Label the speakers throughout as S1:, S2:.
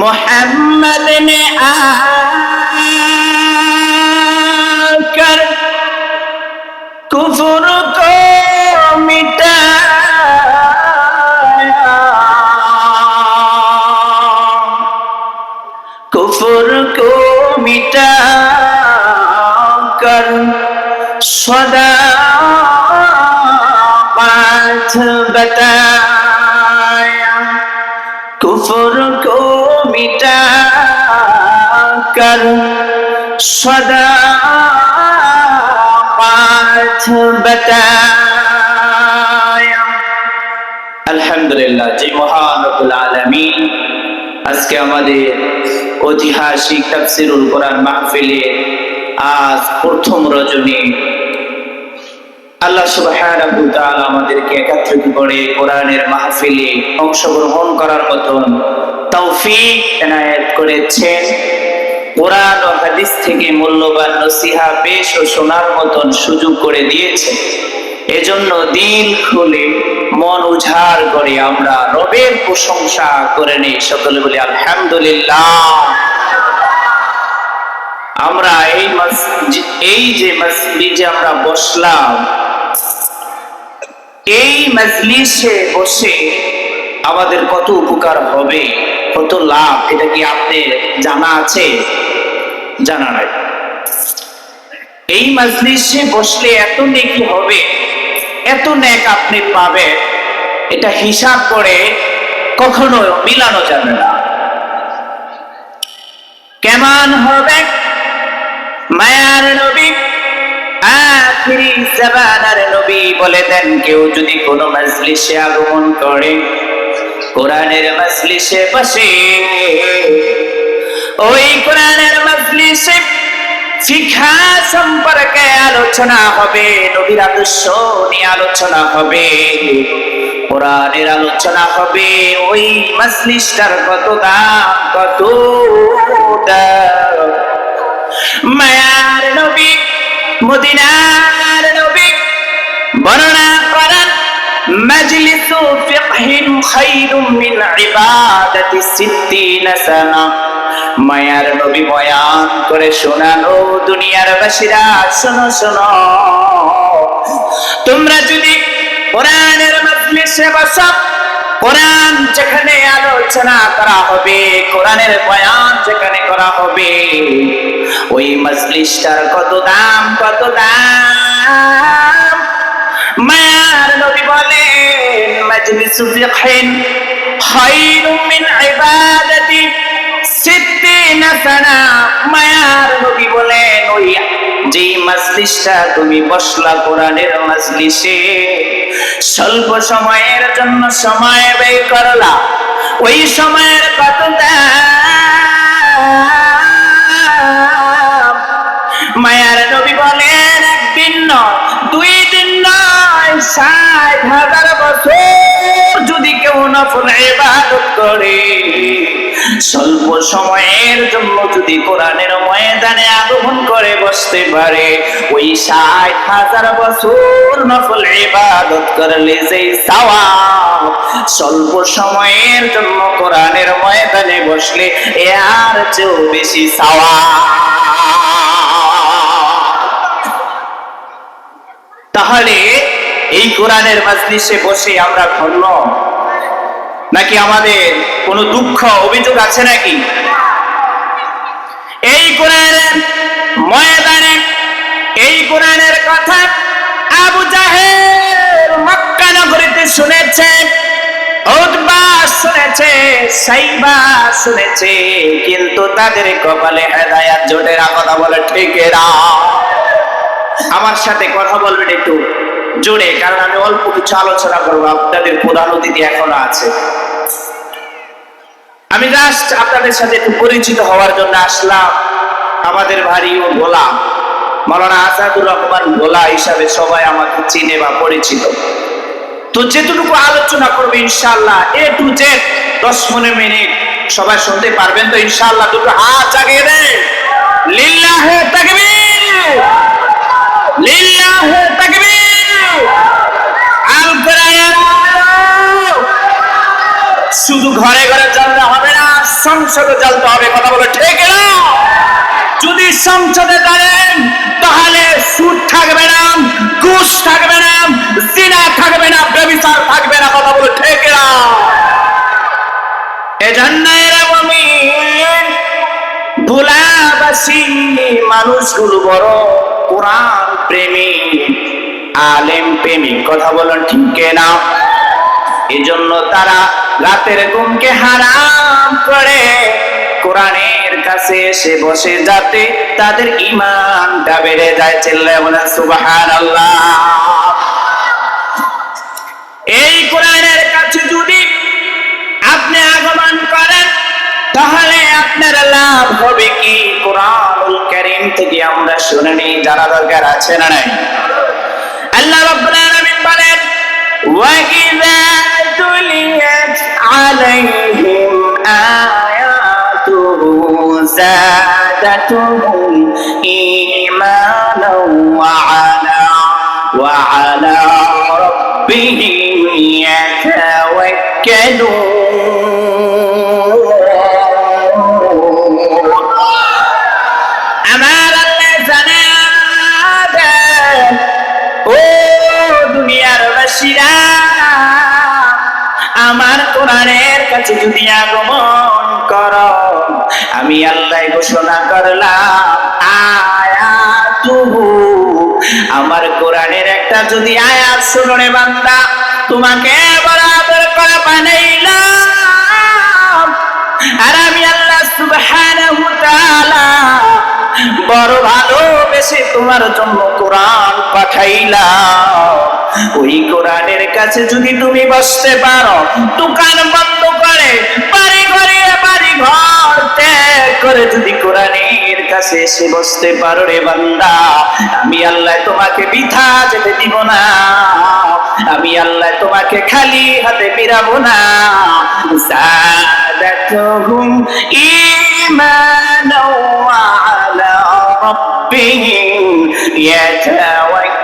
S1: मोहम्मद ने आकर कुफ्र को मिटाया, कुफ्र को मिटाकर सदाकत बताया, कुफ्र को मिटाकर सदाकत बताया। আলহামদুলিল্লাহ, যে মহান রব্বুল আলামিন আজকে আমাদের ঐতিহাসিক তাফসীরুল কোরআন মাহফিলে আজ প্রথম রজনী আল্লাহ সুবহানাহু ওয়া তাআলা আমাদেরকে একত্রিত করে কোরআনের মাহফিলে অংশগ্রহণ করার মতন তৌফিক এনায়েত করেছেন। কোরআন ও হাদিস থেকে মূল্যবান নসিহত পেশ ও শোনার মতন সুযোগ করে দিয়েছেন। এজন্য দিল খুলে মন উজাড় করে আমরা রবের প্রশংসা করে নেই। সকলে বলি আলহামদুলিল্লাহ। আমরা এই যে মজলিসে আমরা বসলাম, এই মজলিসে বসে আমাদের কত উপকার হবে, কত লাভ, এটা কি আপনাদের জানা আছে? জানা নাই। এই মজলিসে বসলে এত নেকি হবে, এত নেক আপনি পাবেন, এটা হিসাব করে কখনো মিলানো যাবে না। কেমন হবে? মায়ার নবী, আখিরি জামানার নবী বলে দেন, কেউ যদি কোনো মজলিসে আগমন করে, কোরআনের মজলিসে বসে, ওই কোরআনের মজলিসে শিক্ষা সম্পর্কে আলোচনা হবে, নবীর আদর্শ নিয়ে আলোচনা হবে, কোরআনের আলোচনা হবে, ওই মজলিসটার কত দাম, কত দাম। মায়ার নবী, মদিনার নবী বর্ণনা করেন, মাজলিসু ফিকহিন খায়রুম মিন ইবাদাতি 60 সানা। মায়ার নবী বয়ান করে শোনানো, দুনিয়ার বাসীরা শোনো শোনো, তোমরা যদি কোরআনের মজলিসে বসো, কোরআন যেখানে আলোচনা করা হবে, কোরআনের বয়ান যেখানে করা হবে, ওই মজলিসটার কত দাম, কত দাম। মায়ার নবী বলেন, মাজলিসু ফিকহিন খায়রুম মিন ইবাদাতি 60 সানা। মায়ার নবী বলেন, ওই যে মজলিসটা তুমি বসলা কোরআনের মজলিসে, স্বল্প সময়ের জন্য সময় ব্যয় করলা, ওই সময়ের কত দাম। মায়ার নবী বলেন, একদিন নয়, 2 দিন নয়, 60,000 বছর যদি কেউ নফল ইবাদত করে, স্বল্প সময়ের জন্য যদি কোরআনের ময়দানে আগমন করে বসতে পারে, ওই 60,000 বছর নফল ইবাদত করলে যে সওয়াব, স্বল্প সময়ের জন্য কোরআনের ময়দানে বসলে এর চেয়েও বেশি সওয়াব। তাহলে এই কোরআনের মজলিসে বসে আমরা ধন্য, নাকি আমাদের কোনো দুঃখ অভিযোগ আছে নাকি? এই কোরআনের ময়দানে এই কোরআনের কথা আবু জাহেল মক্কা নগরীতে শুনেছে, উতবা শুনেছে, সাইবা শুনেছে, কিন্তু তাদের কপালে হেদায়েত জোটে না। কথা বলে ঠিক না? আমার সাথে কথা বলবেন একটু জোরে, কারণ আমি অল্প কিছু আলোচনা করবো, আপনাদের প্রধান অতিথি এখনো আছে। আমি জাস্ট আপনাদের সাথে একটু পরিচিত হওয়ার জন্য আসলাম। আমাদের ভারী ও ভোলা মাওলানা আসাদুর রহমান ভোলা হিসাবে সবাই আমাকে চিনে বা পরিচিত। তো যেটুকু আলোচনা করবে ইনশাআল্লাহ A to Z 10-15 মিনিট সবাই শুনতে পারবেন তো ইনশাআল্লাহ? দুটো হাত জাগিয়ে দেন, লিল্লাহি তাকবীর, লিল্লাহি তাকবীর। আল কোরআন শুধু ঘরে ঘরে চললে হবে না, সংসদে জ্বালতে হবে। কথা বলে ঠিক না? যদি সংসদে জ্বালেন তাহলে সুদ থাকবে না, ঘুষ থাকবে না, জিনা থাকবে না, ব্যভিচার থাকবে না। কথা বলে ঠিক না? এজন্য এরা মুমিন ভোলাবাসী মানুষগুলো বড় কোরআন প্রেমী, আলেম প্রেমী। কথা বলেন ঠিক না? এজন্য তারা রাতের ঘুমকে হারাম করে কোরআনের কাছে এসে বসে, যাতে তাদের ঈমানটা বেড়ে যায়। চিল্লায় বলেন সুবহানাল্লাহ। এই কোরআনের কাছে যদি আপনি আগমন করেন তাহলে আপনার লাভ হবে কি? কোরআনুল কারীম থেকে আমরা শুনে নিই, জানা দরকার আছে না নাই? আল্লাহ রাব্বুল আলামিন বলেন, وَإِذَا تُلِيَتْ عَلَيْهِمْ آيَاتُهُ زَادَتْهُمْ إِيمَانًا وَعَلَى رَبِّهِمْ يَتَوَكَّلُونَ। আমার আল্লাহ জানেন, ও দুনিয়ার বাসীরা, আমার কোরআনের কাছে যদি আগমন করো, আমি আল্লাহ ঘোষণা করলাম, আয়াতুহু, আমার কোরআনের একটা যদি আয়াত শুনো রে বান্দা, তোমাকে বরাবর করে বানাইলাম। আর আমি আল্লাহ সুবহানাহু ওয়া তাআলা বড় ভালোবেসে তোমার জন্য কোরআন পাঠাইলাম। ওই কোরআনের কাছে যদি তুমি বসতে পারো, দোকান বন্ধ করে, বাড়ি ঘর ত্যাগ করে যদি কোরআনের কাছে এসে বসতে পারো রে বান্দা, আমি আল্লাহ তোমাকে বৃথা যেতে দিব না। আমি আল্লাহ তোমাকে খালি হাতে ফিরাবো না। যাদাতুহুম ঈমানাও ওয়া আলা রাব্বিহিম ইয়াতাওয়াক্কালুন।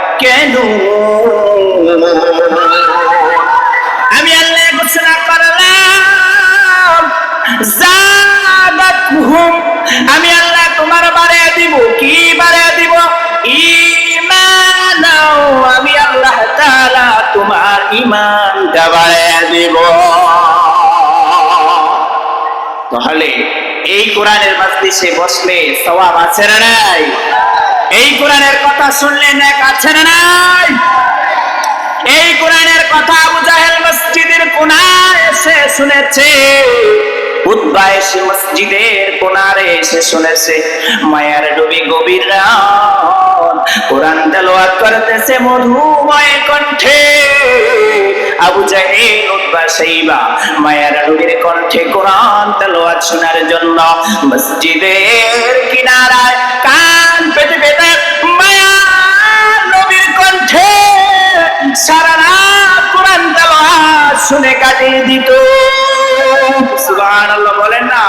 S1: আমি আল্লাহ ঘোষণা করলাম, যাদাতুহুম, আমি আল্লাহ তোমার বাড়ায়া দিব। কি বাড়ায়া দিব? ঈমানাও, আমি আল্লাহ তাআলা তোমার ঈমানটা বাড়ায়া দিব। তাহলে এই কোরআনের মাজলিসে বসলে সওয়াব আছে না নাই? এই কোরআনের কথা শুনলে নেক আছে না নাই? এই কোরআনের কথা আবু জাহেল মসজিদের কোণায় এসে শুনেছে, উতবা এসে মসজিদের কোণারে এসে শুনেছে। মায়ার ডুবি গভীর রাত, কোরআন তেলাওয়াত করতেছে মধুময় কণ্ঠে। আবু জাহেল, উতবা, শাইবা মায়ার ডুবির কণ্ঠে কোরআন তেলাওয়াত শোনার জন্য মসজিদের কিনারায় কান পেতে পেতে মায়ার নবীর কণ্ঠে সারা রাত কোরআন তেলাওয়াত শুনে কাটিয়ে দিত। সুবহানাল্লাহ বলেন না?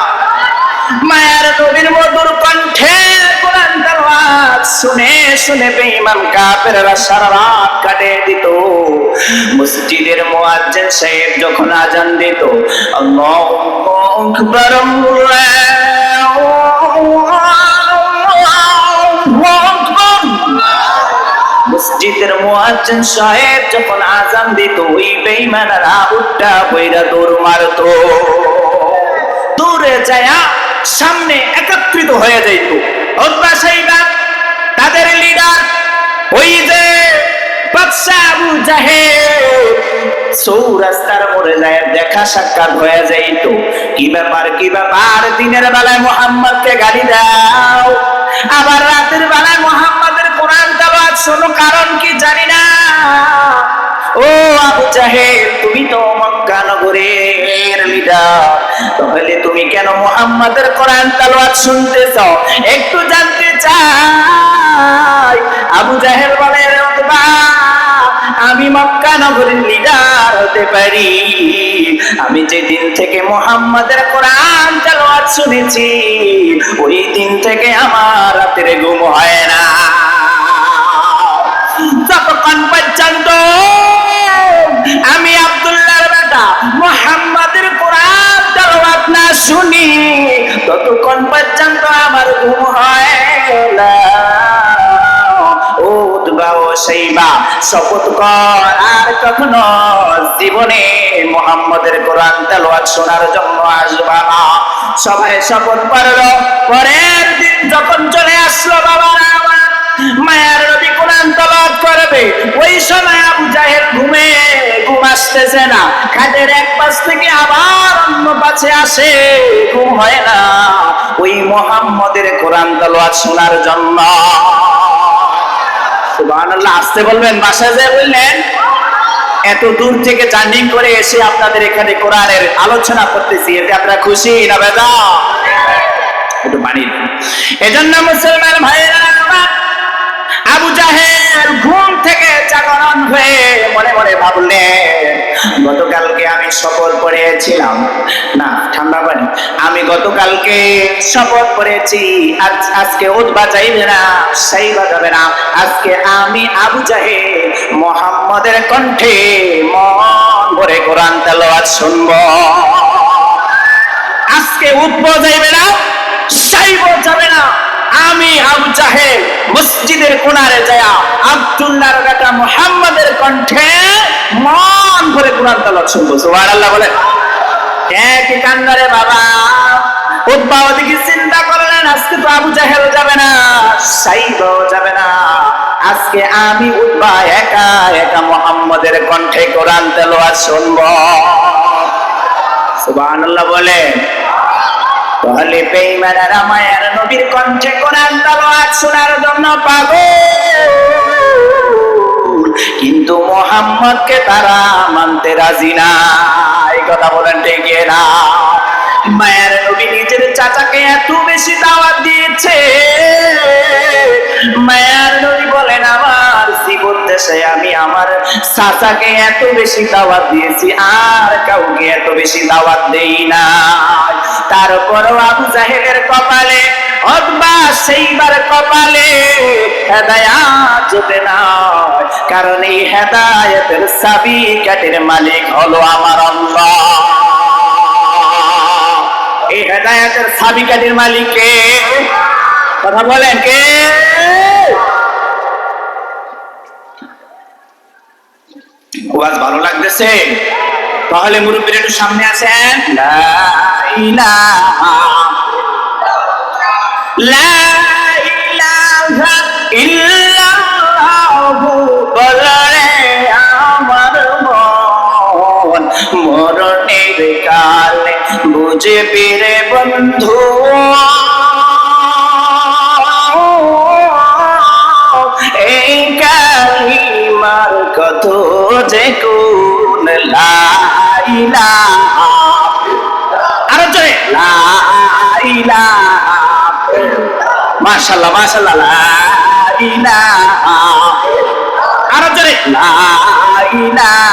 S1: মায়ার নবীর মধুর কণ্ঠে কোরআন তেলাওয়াত শুনে শুনে বেঈমান কাফেররা সারা রাত কাটিয়ে দিত। মসজিদের মুয়াজ্জিন সাহেব যখন আযান দিত, আল্লাহু আকবার, মসজিদের মুয়াজ্জিন সাহেব যখন আযান দিত, ওই বেঈমানরা উঠা বইরা দৌড় মারত। দৌড়ে যায় সামনে একত্রিত হয়ে যাইত। উতবা, শাইবা, তাদের লিডার ওই যে বাদশা আবু জাহেল, চৌরাস্তার মোড়ে যায় দেখা সাক্ষাৎ হয়ে যাইত। কি ব্যাপার, কি ব্যাপার? দিনের বেলায় মুহাম্মদকে গালি দাও, আবার রাতের বেলায় মুহাম্মদের কোরআন তেলাওয়াত শোনো, কারণ কি জানি না। ও আবু জাহেল, তুমি তো মক্কা নগরের লিডার, তাহলে তুমি কেন মুহাম্মদের কোরআন তেলাওয়াত শুনতেছ? একটু জানতে চাই। আবু জাহেল বলে, উতবা, আমি মক্কা নগরের লিডার হতে পারি, আমি যেদিন থেকে মুহাম্মদের কোরআন তেলাওয়াত শুনেছি, ওই দিন থেকে আমার রাতের ঘুম হয় না। যতক্ষণ পর্যন্ত আমি আব্দুল্লাহর বেটা মুহাম্মদের কোরআন তেলাওয়াত না শুনি, ততক্ষণ পর্যন্ত আমার ঘুম হয় না। ও উতবা ও শাইবা, শপথ কর আর কখনো জীবনে মুহাম্মদের কোরআন তেলাওয়াত শোনার জন্য আসবা না। সবাই শপথ করলো। পরের দিন যখন চলে আসলো বাবারা আমার, মায়ের নবী কোরআন তেলাওয়াত করবে, ওই সময় আবু জাহেল ঘুম আসতেছে না। খাটের এক পাশ থেকে আবার অন্য পাশে আসে, ঘুম হয় না ওই মুহাম্মদের কোরআন তেলাওয়াত শোনার জন্য। সুবহানাল্লাহ। আসতে বলবেন, বাসায় যেয়ে বললেন। এত দূর থেকে জার্নি করে এসে আপনাদের এখানে কোরআনের আলোচনা করতেছি, এতে আপনারা খুশি না বেজা? একটু পানি। এজন্য মুসলমান ভাইরা আমার, আবু জাহেল ঘুম থেকে জাগরণ হয়ে মনে মনে ভাবলেন, গতকালকে আমি শপথ করেছিলাম, না ঠান্ডা পানি, আমি গতকালকে শপথ করেছি আজকে উতবা যাইবে না, শাইবা যাবে না, আজকে আমি আবু জাহেল মুহাম্মদের কণ্ঠে মন ভরে কোরআন তেলাওয়াত শুনবো। আজকে উতবা যাইবে না, শাইবা যাবে না, আমি আবু জাহেল মসজিদের কোণারে যায়া আব্দুল্লাহর বেটা মুহাম্মদের কণ্ঠে মন ভরে কোরআন তেলাওয়াত শুনবো। সুবহানাল্লাহ বলে। এক কান্নারে বাবা উতবা ওদিকে চিন্তা করলেন, আজকে তো আবু জাহেল যাবে না, শাইবাও যাবে না, আজকে আমি উতবা একা একা মুহাম্মদের কণ্ঠে কোরআন তেলাওয়াত শুনবো। সুবহানাল্লাহ বলে। তাহলে বেঈমানেরা মায়ের নবীর কণ্ঠে কোরআন তেলাওয়াত শোনার জন্য পাগল, কিন্তু মুহাম্মদকে তারা মানতে রাজি না। এই কথা বলেন ঠিক না? মায়ের নবী নিজের চাচাকে এত বেশি দাওয়াত দিয়েছে, মায়ের নবী বলেন আমার জীবন দেশে আমি আমার চাচাকে এত বেশি দাওয়াত দিয়েছি, আর কাউকে এত বেশি দাওয়াত দেই না। তারপরও আবু জাহেলের কপালে, উতবা শাইবার কপালে হেদায়েত জোটে না, কারণ এই হেদায়েতের চাবিকাঠির মালিক হলো আমার আল্লাহ। এই হেদায়েতের চাবিকাঠির মালিক কে? কথা বলেন কে? ওয়াজ ভালো লাগতেছে? তাহলে মুরব্বীরা একটু সামনে আসেন। লা ইলাহা ইল্লাল্লাহু বলে আমার মন, মরণের কালে বুঝবি রে বন্ধু, এই কালিমার কত যে গুণ। লা ইলাহা, আরো জোরে লা ইলাহা, মাশাআল্লাহ মাশাআল্লাহ, লা ইলাহা, আরো জোরে লা ইলাহা